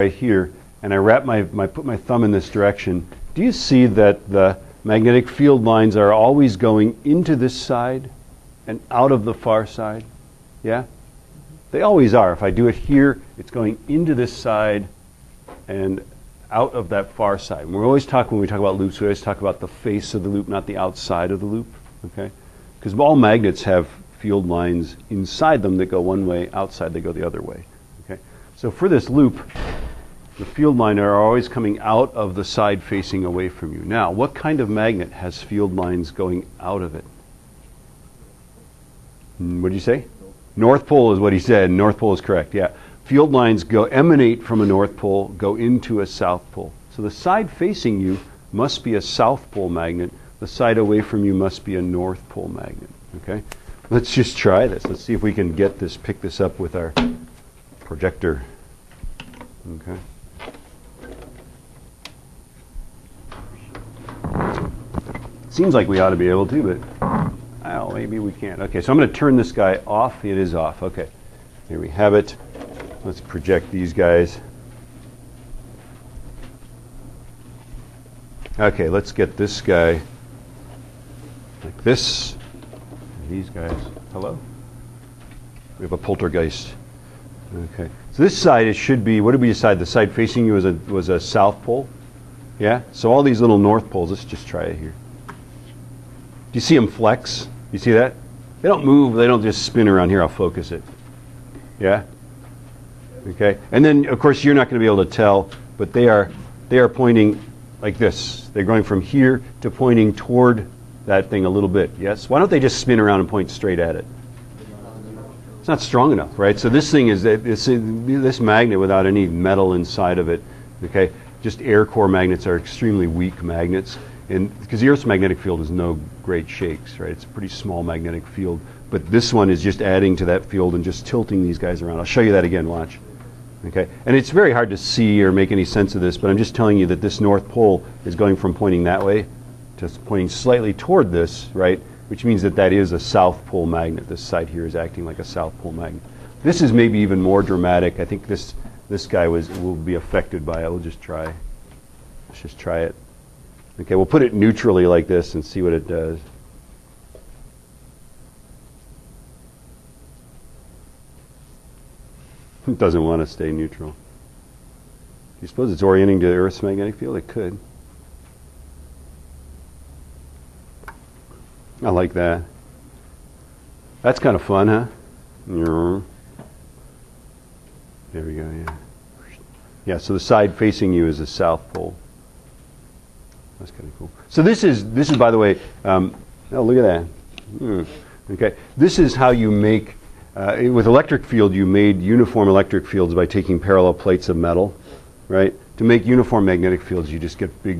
right here, and I wrap put my thumb in this direction, do you see that the magnetic field lines are always going into this side and out of the far side? Yeah? They always are. If I do it here, it's going into this side and out of that far side. And when we talk about loops, we always talk about the face of the loop, not the outside of the loop. Okay? Because all magnets have field lines inside them that go one way, outside they go the other way. Okay? So for this loop, the field lines are always coming out of the side facing away from you. Now, what kind of magnet has field lines going out of it? What did you say? North pole is what he said. North pole is correct, yeah. Field lines emanate from a north pole, go into a south pole. So the side facing you must be a south pole magnet. The side away from you must be a north pole magnet. Okay? Let's just try this. Let's see if we can pick this up with our projector. Okay. Seems like we ought to be able to, but well, maybe we can't. Okay, so I'm going to turn this guy off. It is off. Okay, here we have it. Let's project these guys. Okay, let's get this guy like this. And these guys. Hello? We have a poltergeist. Okay, so this side, it should be, what did we decide? The side facing you was a south pole? Yeah? So all these little north poles, let's just try it here. Do you see them flex? You see that? They don't move, they don't just spin around. Here, I'll focus it. Yeah? Okay. And then, of course, you're not going to be able to tell, but they are pointing like this. They're going from here to pointing toward that thing a little bit. Yes? Why don't they just spin around and point straight at it? It's not strong enough, right? So this thing is, this magnet without any metal inside of it, okay? Just air core magnets are extremely weak magnets. And because the Earth's magnetic field is no great shakes, right? It's a pretty small magnetic field. But this one is just adding to that field and just tilting these guys around. I'll show you that again, watch. Okay? And it's very hard to see or make any sense of this, but I'm just telling you that this north pole is going from pointing that way to pointing slightly toward this, right? Which means that is a south pole magnet. This side here is acting like a south pole magnet. This is maybe even more dramatic. I think this guy will be affected by it. We'll just try. Let's just try it. Okay, we'll put it neutrally like this and see what it does. It doesn't want to stay neutral. Do you suppose it's orienting to the Earth's magnetic field? It could. I like that. That's kind of fun, huh? There we go, yeah. Yeah, so the side facing you is the south pole. That's kind of cool. So this is by the way, oh, look at that. Okay, this is how you make, with electric field, you made uniform electric fields by taking parallel plates of metal, right? To make uniform magnetic fields, you just get big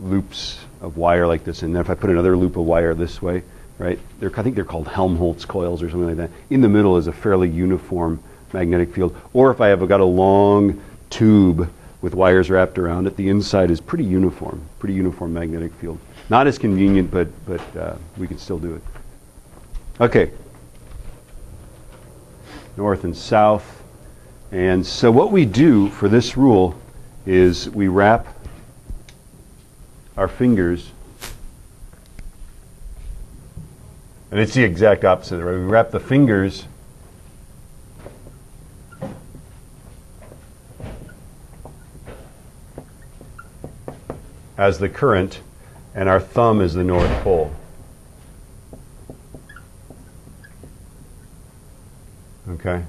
loops of wire like this, and then if I put another loop of wire this way, right? I think they're called Helmholtz coils or something like that. In the middle is a fairly uniform magnetic field. Or if I have got a long tube with wires wrapped around it, the inside is pretty uniform magnetic field. Not as convenient, but we can still do it. Okay. North and south. And so what we do for this rule is we wrap our fingers, and it's the exact opposite, right? We wrap the fingers as the current, and our thumb is the north pole. Okay?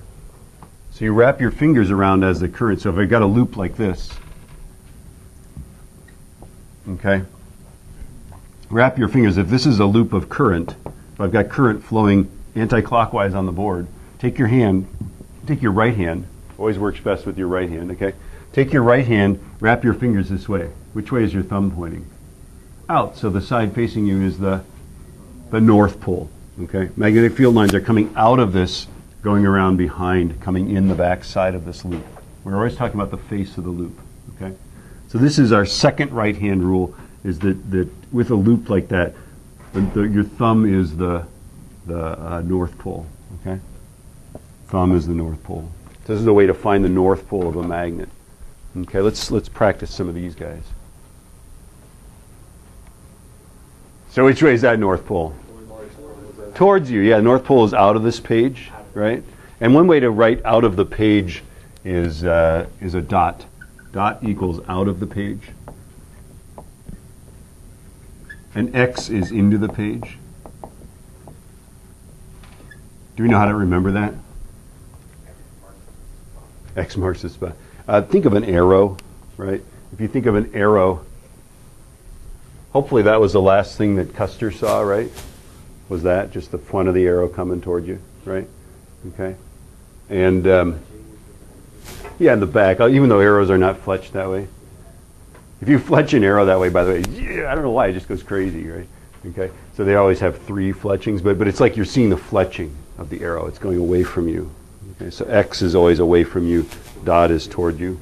So you wrap your fingers around as the current. So if I've got a loop like this, okay? Wrap your fingers. If this is a loop of current, if I've got current flowing anti-clockwise on the board, take your right hand, always works best with your right hand, okay? Take your right hand, wrap your fingers this way. Which way is your thumb pointing? Out. So the side facing you is the north pole. Okay? Magnetic field lines are coming out of this, going around behind, coming in the back side of this loop. We're always talking about the face of the loop. Okay? So this is our second right hand rule, is that with a loop like that, your thumb is the north pole. Okay? Thumb is the north pole. This is a way to find the north pole of a magnet. Okay, let's practice some of these guys. So which way is that North Pole? Towards you, yeah. North Pole is out of this page, right? And one way to write out of the page is a dot. Dot equals out of the page. And X is into the page. Do we know how to remember that? X marks the spot. Think of an arrow, right? If you think of an arrow, hopefully that was the last thing that Custer saw, right? Was that just the front of the arrow coming toward you, right? Okay. And yeah, in the back, even though arrows are not fletched that way. If you fletch an arrow that way, by the way, yeah, I don't know why, it just goes crazy, right? Okay. So they always have 3 fletchings, but it's like you're seeing the fletching of the arrow. It's going away from you. Okay. So X is always away from you. Dot is toward you.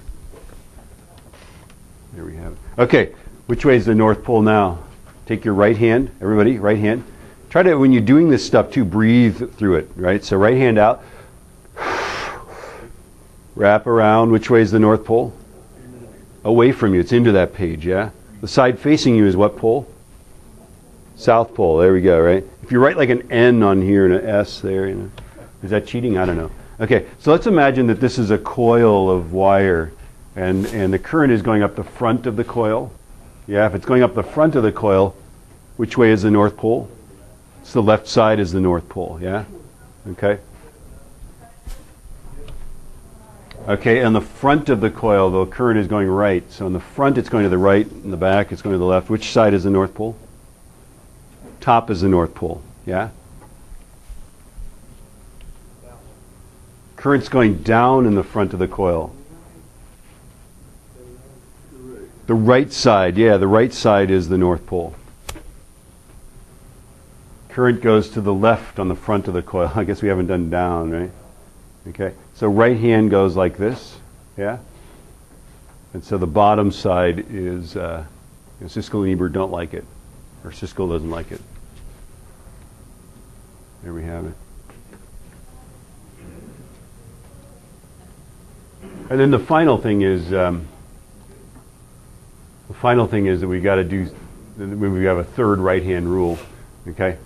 There we have it. Okay. Which way is the North Pole now? Take your right hand, everybody, right hand. Try to, when you're doing this stuff too, breathe through it, right? So right hand out. Wrap around. Which way is the North Pole? Away from you. It's into that page, yeah? The side facing you is what pole? South Pole. There we go, right? If you write like an N on here and an S there, you know, is that cheating? I don't know. Okay, so let's imagine that this is a coil of wire, and the current is going up the front of the coil. Yeah, if it's going up the front of the coil, which way is the North Pole? So the left side is the North Pole, yeah? Okay. Okay, on the front of the coil, the current is going right. So in the front, it's going to the right. In the back, it's going to the left. Which side is the North Pole? Top is the North Pole, yeah? Current's going down in the front of the coil. The right side, yeah, the right side is the North Pole. Current goes to the left on the front of the coil. I guess we haven't done down, right? Okay, so right hand goes like this, yeah? And so the bottom side is, Siskel and Ebert don't like it, or Siskel doesn't like it. There we have it. And then the final thing is that we got to do, we have a third right hand rule, okay?